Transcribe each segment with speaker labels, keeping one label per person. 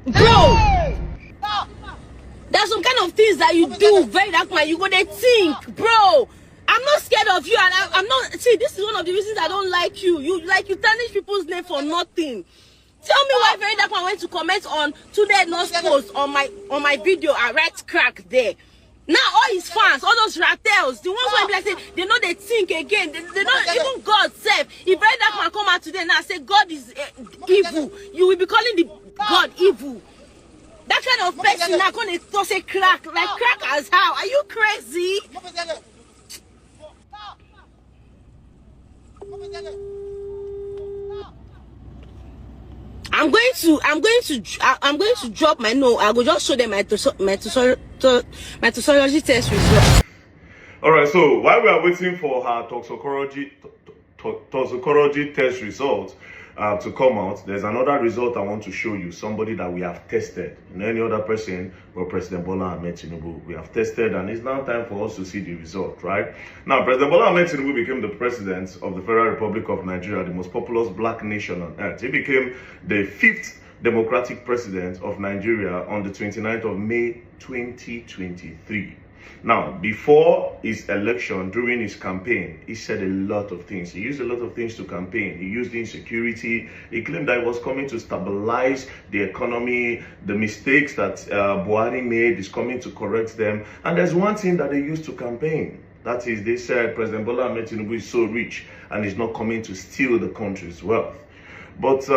Speaker 1: Bro, there's some kind of things that you do very that man, you go they think, bro. I'm not scared of you, and I'm not. See, this is one of the reasons I don't like you. You tarnish people's name for nothing. Tell me why very that man went to comment on Today Lost post on my video. I write crack there. Now all his fans, all those ratels, the ones who be like say they know they think again. They don't even God self. If very that man come out today and say God is evil, you will be calling the God evil. That kind of person now gonna toss a crack, like crack as how? Are you crazy? I'm going to drop my note. I will just show them my toxicology test result.
Speaker 2: All right. So while we are waiting for her toxicology test results to come out, there's another result I want to show you. Somebody that we have tested. Any other person but President Bola Ahmed Tinubu, we have tested, and it's now time for us to see the result, right? Now, President Bola Ahmed Tinubu became the president of the Federal Republic of Nigeria, the most populous black nation on earth. He became the 5th democratic president of Nigeria on the 29th of May 2023. Now, before his election, during his campaign, he said a lot of things. He used a lot of things to campaign. He used insecurity. He claimed that he was coming to stabilize the economy. The mistakes that Buhari made is coming to correct them. And there's one thing that they used to campaign. That is, they said President Bola Ahmed Tinubu is so rich and is not coming to steal the country's wealth. But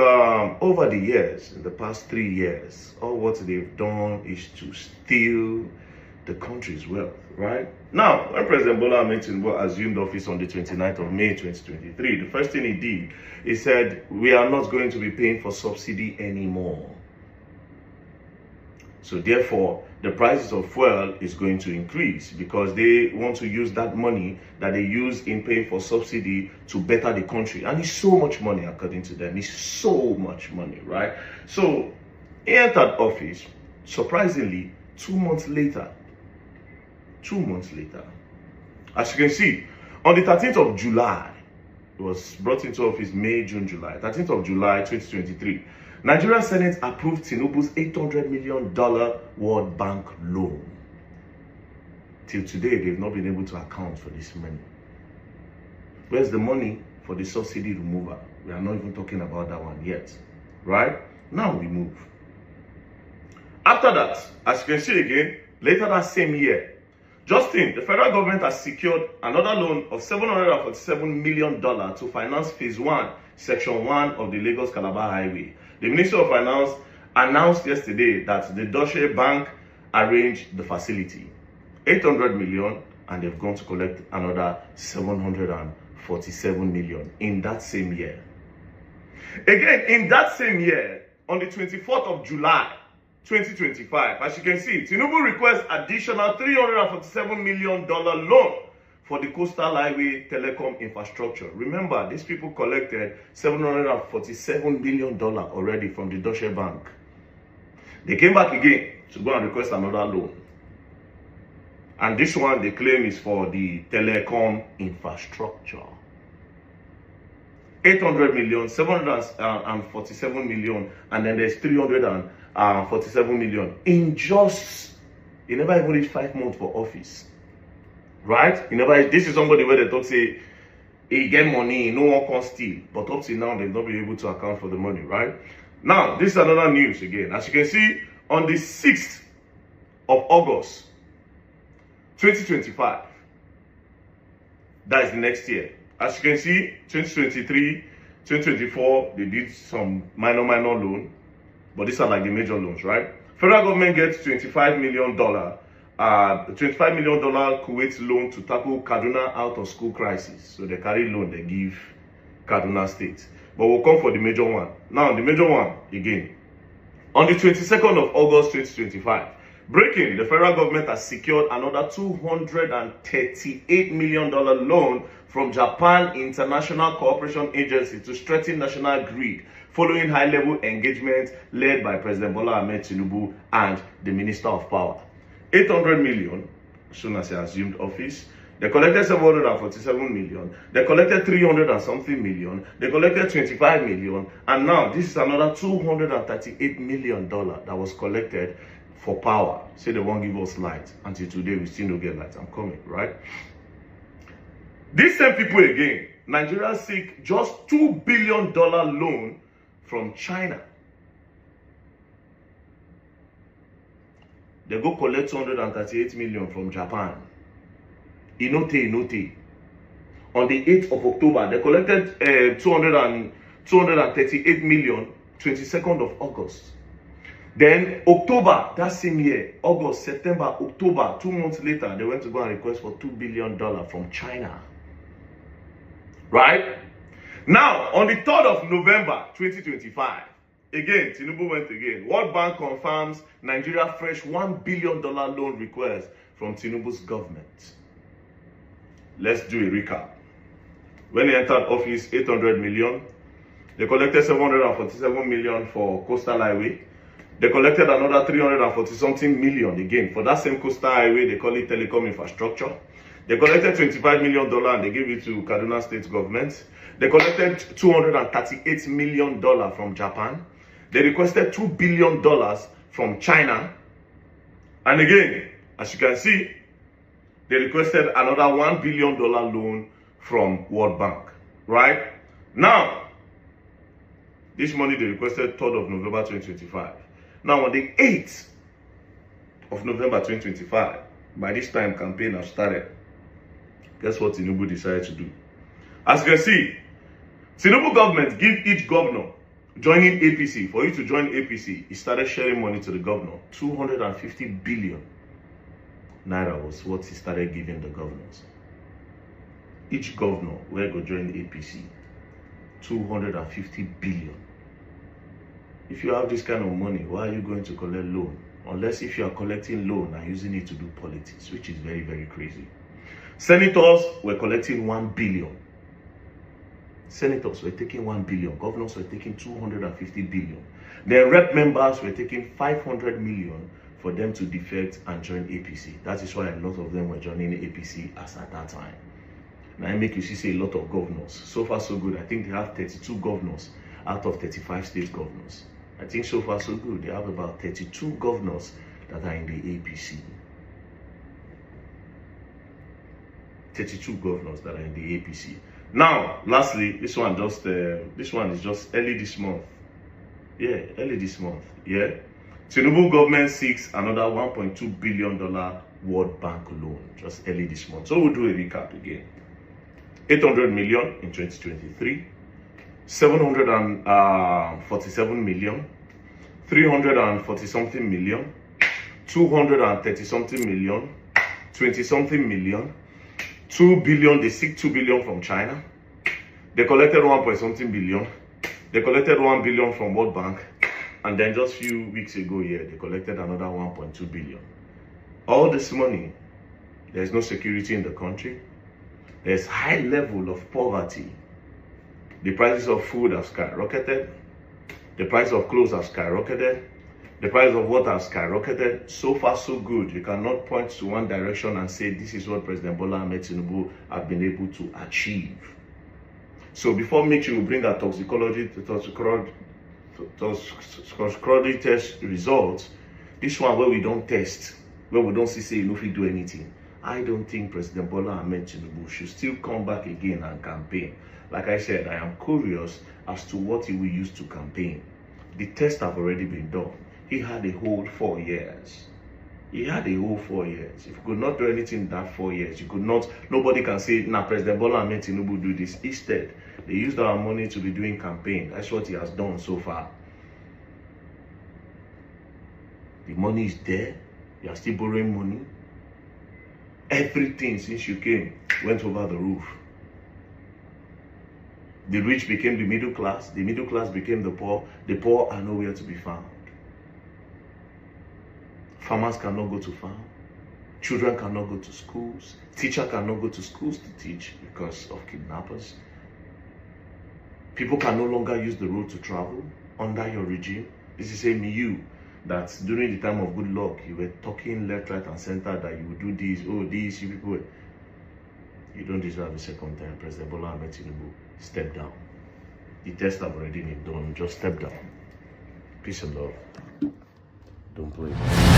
Speaker 2: over the years, in the past 3 years, all what they've done is to steal the country's wealth, right? Now, when President Bola Ahmed Tinubu assumed office on the 29th of May 2023, the first thing he did, he said, we are not going to be paying for subsidy anymore. So therefore, the prices of fuel is going to increase because they want to use that money that they use in paying for subsidy to better the country. And it's so much money, according to them. It's so much money, right? So he entered office, surprisingly, 2 months later. 2 months later. As you can see, on the 13th of July, it was brought into office May, June, July. 13th of July, 2023. Nigerian Senate approved Tinubu's $800 million World Bank loan. Till today, they've not been able to account for this money. Where's the money for the subsidy removal? We are not even talking about that one yet. Right? Now we move. After that, as you can see again, later that same year, Justin, the federal government has secured another loan of $747 million to finance Phase 1, Section 1 of the Lagos-Calabar Highway. The Minister of Finance announced yesterday that the Deutsche Bank arranged the facility. $800 million, and they've gone to collect another $747 million in that same year. Again, in that same year, on the 24th of July, 2025, as you can see, Tinubu requests additional $347 million loan for the coastal highway telecom infrastructure. Remember, these people collected $747 million already from the Deutsche Bank. They came back again to go and request another loan. And this one, they claim, is for the telecom infrastructure. 800 million, 747 million, and then there's 347 million in just, he never even reached 5 months for office, right? This is somebody where they talk say, he get money, no one can steal, but up till now, they've not been able to account for the money, right? Now, this is another news again. As you can see, on the 6th of August, 2025, that is the next year. As you can see, 2023, 2024, they did some minor loan, but these are like the major loans, right? Federal government gets $25 million Kuwait loan to tackle Kaduna out of school crisis. So they carry loan, they give Kaduna State. But we'll come for the major one. Now, the major one, again, on the 22nd of August 2025, breaking, the federal government has secured another $238 million loan from Japan International Cooperation Agency to strengthen national grid, following high-level engagement led by President Bola Ahmed Tinubu and the Minister of Power. $800 million, as soon as he assumed office, They collected 747 million. They collected 300 and something million. They collected 25 million. And now this is another $238 million that was collected for power. Say they won't give us light. Until today, we still don't get light. I'm coming, right? These same people again, Nigeria seek just $2 billion loan from China. They go collect 238 million from Japan. Inote. On the 8th of October, they collected 238 million, 22nd of August. Then October, that same year, August, September, October, 2 months later, they went to go and request for $2 billion from China. Right? Now, on the 3rd of November, 2025, again, Tinubu went again. World Bank confirms Nigeria fresh $1 billion loan request from Tinubu's government. Let's do a recap. When he entered office, 800 million. They collected 747 million for coastal highway. They collected another 340-something million again for that same coastal highway. They call it telecom infrastructure. They collected $25 million and they gave it to Kaduna State government. They collected $238 million from Japan. They requested $2 billion from China. And again, as you can see, they requested another $1 billion loan from World Bank. Right? Now, this money they requested 3rd of November 2025. Now, on the 8th of November 2025, by this time, campaign has started. Guess what Tinubu decided to do? As you can see, Tinubu government give each governor joining APC. For you to join APC, he started sharing money to the governor. 250 billion naira was what he started giving the governors. Each governor will go join APC. 250 billion. If you have this kind of money, why are you going to collect loan? Unless if you are collecting loan and using it to do politics, which is very, very crazy. Senators were collecting 1 billion. Senators were taking 1 billion. Governors were taking 250 billion. Then rep members were taking 500 million for them to defect and join APC. That is why a lot of them were joining APC as at that time. Now I make you see a lot of governors. So far so good. I think they have 32 governors out of 35 state governors. I think so far so good. They have about 32 governors that are in the APC. 32 governors that are in the APC. Now, lastly, this one is just early this month. Yeah, early this month. Yeah. Tinubu government seeks another $1.2 billion World Bank loan just early this month. So we'll do a recap again. 800 million in 2023. 747 million, 340 something million, 230 something million, 20 something million, 2 billion. They seek 2 billion from China. They collected 1 point something billion. They collected 1 billion from World Bank, and then just a few weeks ago here they collected another 1.2 billion. All this money, there's no security in the country. There's high level of poverty. The prices of food have skyrocketed. The price of clothes have skyrocketed. The price of water has skyrocketed. So far, so good. You cannot point to one direction and say this is what President Bola Ahmed Tinubu have been able to achieve. So before Mitchy will bring our toxicology test results, this one where we don't test, where we don't see if we do anything, I don't think President Bola Ahmed Tinubu should still come back again and campaign. Like I said, I am curious as to what he will use to campaign. The tests have already been done. He had a whole 4 years. He had a whole 4 years. If you could not do anything in that 4 years, you could not, nobody can say, nah, President Bola Ahmed Tinubu do this. Instead, they used our money to be doing campaign. That's what he has done so far. The money is there. You are still borrowing money. Everything since you came went over the roof. The rich became the middle class became the poor are nowhere to be found. Farmers cannot go to farm, children cannot go to schools, teachers cannot go to schools to teach because of kidnappers. People can no longer use the road to travel under your regime. This is saying you that during the time of good luck, you were talking left, right, and center that you would do this, oh, this, you people. You don't deserve a second time. President Bola Ahmed Tinubu, step down. The test have already been done. Just step down. Peace and love. Don't play.